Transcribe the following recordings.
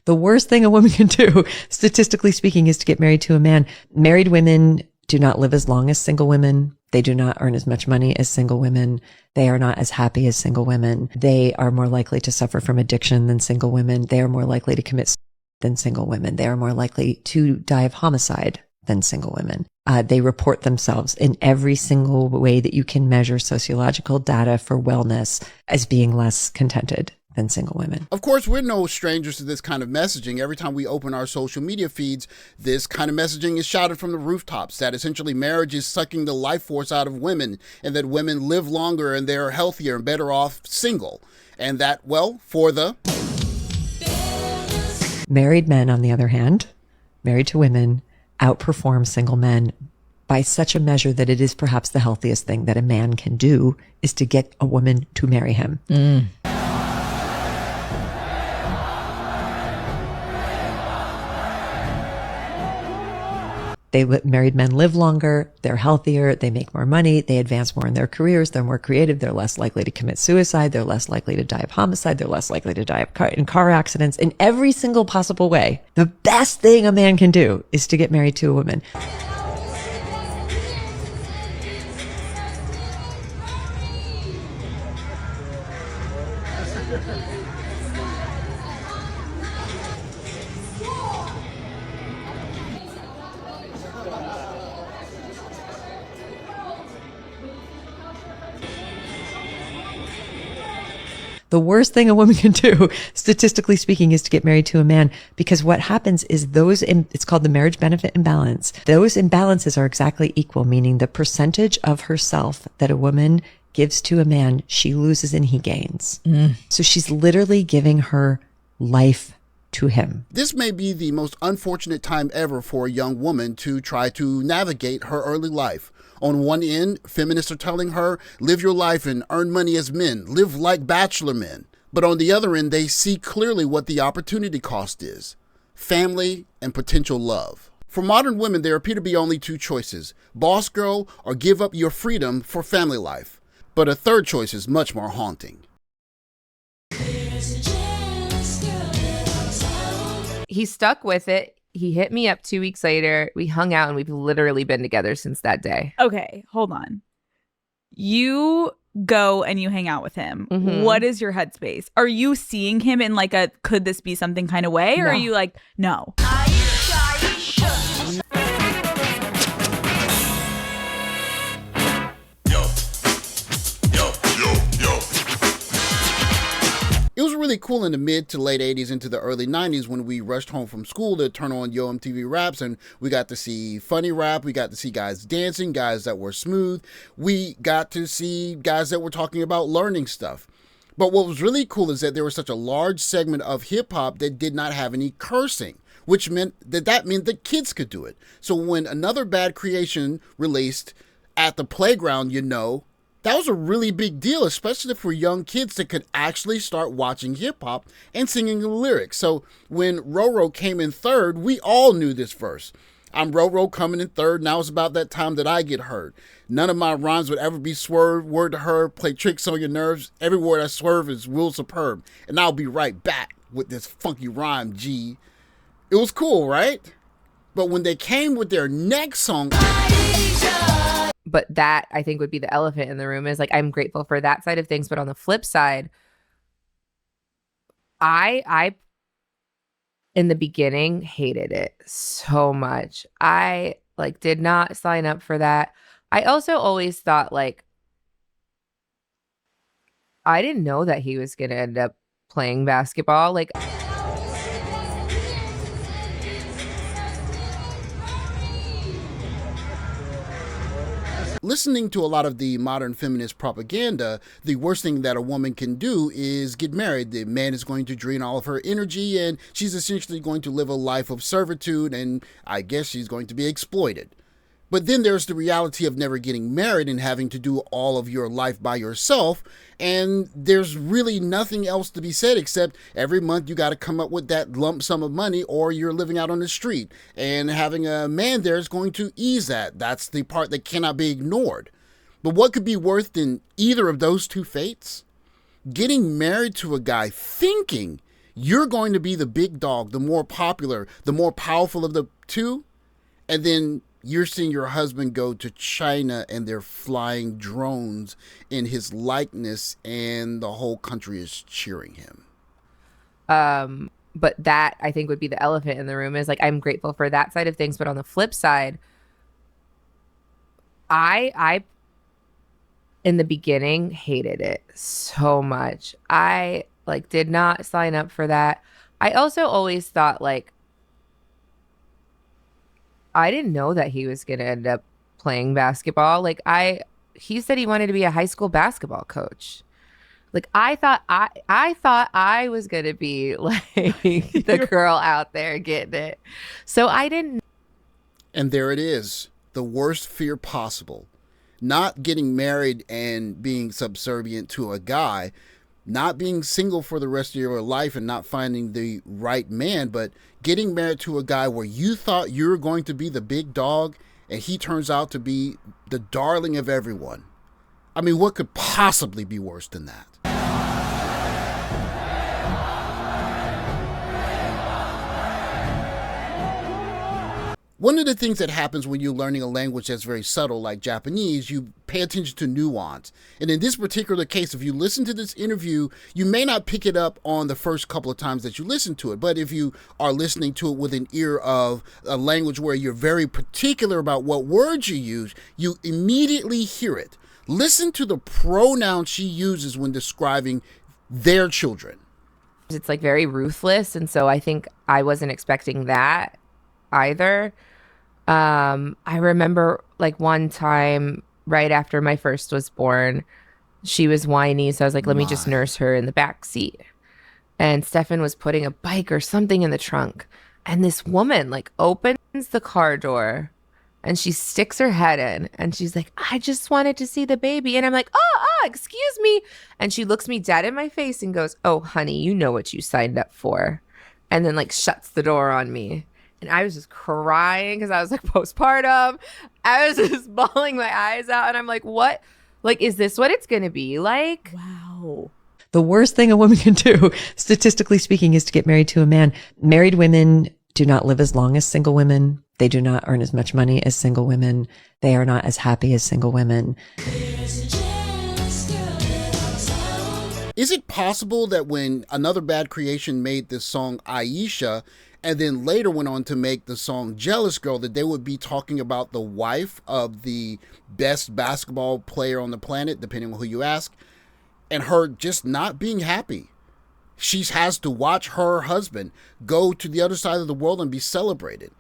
The worst thing a woman can do, statistically speaking, is to get married to a man. Married women do not live as long as single women. They do not earn as much money as single women. They are not as happy as single women. They are more likely to suffer from addiction than single women. They are more likely to commit suicide than single women. They are more likely to die of homicide than single women. They report themselves in every single way that you can measure sociological data for wellness as being less contented than single women. Of course, we're no strangers to this kind of messaging. Every time we open our social media feeds, this kind of messaging is shouted from the rooftops, that essentially marriage is sucking the life force out of women, and that women live longer and they're healthier and better off single. And that, well, for the... Married men, on the other hand, married to women, outperform single men by such a measure that it is perhaps the healthiest thing that a man can do is to get a woman to marry him. Married men live longer, they're healthier, they make more money, they advance more in their careers, they're more creative, they're less likely to commit suicide, they're less likely to die of homicide, they're less likely to die in car accidents. In every single possible way, the best thing a man can do is to get married to a woman. The worst thing a woman can do, statistically speaking, is to get married to a man, because what happens is it's called the marriage benefit imbalance. Those imbalances are exactly equal, meaning the percentage of herself that a woman gives to a man, she loses and he gains. So she's literally giving her life to him. This may be the most unfortunate time ever for a young woman to try to navigate her early life. On one end, feminists are telling her, live your life and earn money as men, live like bachelor men. But on the other end, they see clearly what the opportunity cost is: family and potential love. For modern women, there appear to be only two choices: boss girl or give up your freedom for family life. But a third choice is much more haunting. He stuck with it. He hit me up 2 weeks later. We hung out and we've literally been together since that day. Okay, hold on. You go and you hang out with him. Mm-hmm. What is your headspace? Are you seeing him in like a could this be something kind of way? Or No. are you like, no? It was really cool in the mid to late 80s into the early 90s when we rushed home from school to turn on Yo MTV Raps, and we got to see funny rap, we got to see guys dancing, guys that were smooth, we got to see guys that were talking about learning stuff. But what was really cool is that there was such a large segment of hip-hop that did not have any cursing, which meant that kids could do it. So when another bad creation released at the playground, that was a really big deal, especially for young kids that could actually start watching hip-hop and singing the lyrics. So when Roro came in third, we all knew this verse. I'm Roro coming in third, now it's about that time that I get heard. None of my rhymes would ever be swerved, word to her, play tricks on your nerves. Every word I swerve is real superb. And I'll be right back with this funky rhyme, G. It was cool, right? But when they came with their next song... Ayesha. But that, I think, would be the elephant in the room, is like, I'm grateful for that side of things. But on the flip side, I in the beginning hated it so much. I did not sign up for that. I also always thought I didn't know that he was going to end up playing basketball. Listening to a lot of the modern feminist propaganda, the worst thing that a woman can do is get married. The man is going to drain all of her energy, and she's essentially going to live a life of servitude, and I guess she's going to be exploited. But then there's the reality of never getting married and having to do all of your life by yourself, and there's really nothing else to be said except every month you got to come up with that lump sum of money or you're living out on the street, and having a man there is going to ease that. That's the part that cannot be ignored. But what could be worse than either of those two fates? Getting married to a guy thinking You're going to be the big dog, the more popular, the more powerful of the two. And then you're seeing your husband go to China and they're flying drones in his likeness and the whole country is cheering him. But that, I think, would be the elephant in the room, is like, I'm grateful for that side of things. But on the flip side, I in the beginning hated it so much. I like did not sign up for that. I also always thought, like, I didn't know that he was going to end up playing basketball. Like, he said he wanted to be a high school basketball coach. Like, I thought I was going to be like the girl out there getting it. So I didn't. And there it is. The worst fear possible. Not getting married and being subservient to a guy, not being single for the rest of your life and not finding the right man, but getting married to a guy where you thought you were going to be the big dog and he turns out to be the darling of everyone. I mean, what could possibly be worse than that? One of the things that happens when you're learning a language that's very subtle, like Japanese, you pay attention to nuance. And in this particular case, if you listen to this interview, you may not pick it up on the first couple of times that you listen to it. But if you are listening to it with an ear of a language where you're very particular about what words you use, you immediately hear it. Listen to the pronoun she uses when describing their children. It's like very ruthless. And so I think I wasn't expecting that either. I remember like one time right after my first was born, she was whiny. So I was like, let me just nurse her in the back seat. And Stefan was putting a bike or something in the trunk. And this woman like opens the car door and she sticks her head in and she's like, I just wanted to see the baby. And I'm like, excuse me. And she looks me dead in my face and goes, oh, honey, you know what you signed up for. And then like shuts the door on me. And I was just crying because I was like postpartum. I was just bawling my eyes out. And I'm like, what? Like, is this what it's going to be like? Wow. The worst thing a woman can do, statistically speaking, is to get married to a man. Married women do not live as long as single women. They do not earn as much money as single women. They are not as happy as single women. Is it possible that when Another Bad Creation made this song Ayesha, and then later went on to make the song Jealous Girl, that they would be talking about the wife of the best basketball player on the planet, depending on who you ask, and her just not being happy? She has to watch her husband go to the other side of the world and be celebrated.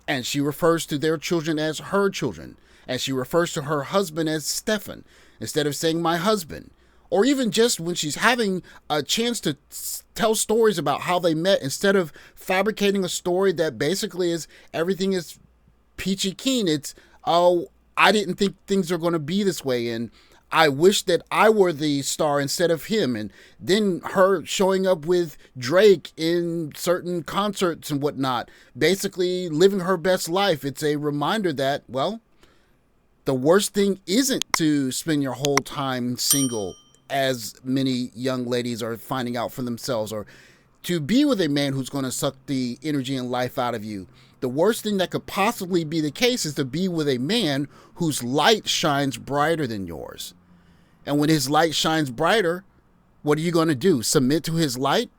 And she refers to their children as her children. And she refers to her husband as Stephan, instead of saying my husband. Or even just when she's having a chance to tell stories about how they met, instead of fabricating a story that basically is everything is peachy keen, it's, oh, I didn't think things are going to be this way, and I wish that I were the star instead of him. And then her showing up with Drake in certain concerts and whatnot, basically living her best life. It's a reminder that, well, the worst thing isn't to spend your whole time single, as many young ladies are finding out for themselves, or to be with a man who's going to suck the energy and life out of you. The worst thing that could possibly be the case is to be with a man whose light shines brighter than yours. And when his light shines brighter, what are you going to do? Submit to his light?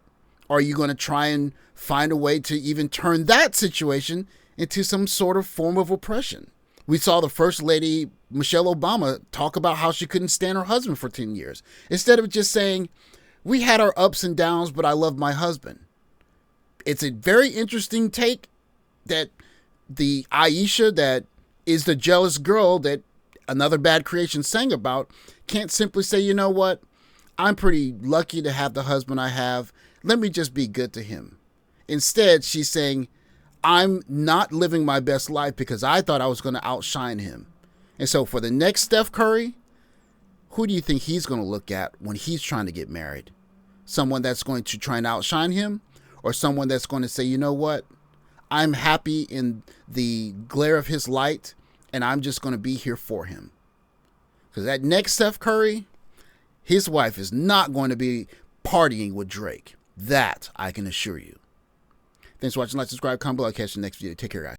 Or are you going to try and find a way to even turn that situation into some sort of form of oppression? We saw the First Lady, Michelle Obama, talk about how she couldn't stand her husband for 10 years. Instead of just saying, we had our ups and downs, but I love my husband. It's a very interesting take that the Ayesha that is the jealous girl that Another Bad Creation sang about can't simply say, you know what, I'm pretty lucky to have the husband I have. Let me just be good to him. Instead, she's saying, I'm not living my best life because I thought I was going to outshine him. And so for the next Steph Curry, who do you think he's going to look at when he's trying to get married? Someone that's going to try and outshine him, or someone that's going to say, you know what, I'm happy in the glare of his light and I'm just going to be here for him? Because that next Steph Curry, his wife is not going to be partying with Drake. That I can assure you. Thanks for watching. Like, subscribe, comment below. I'll catch you in the next video. Take care, guys.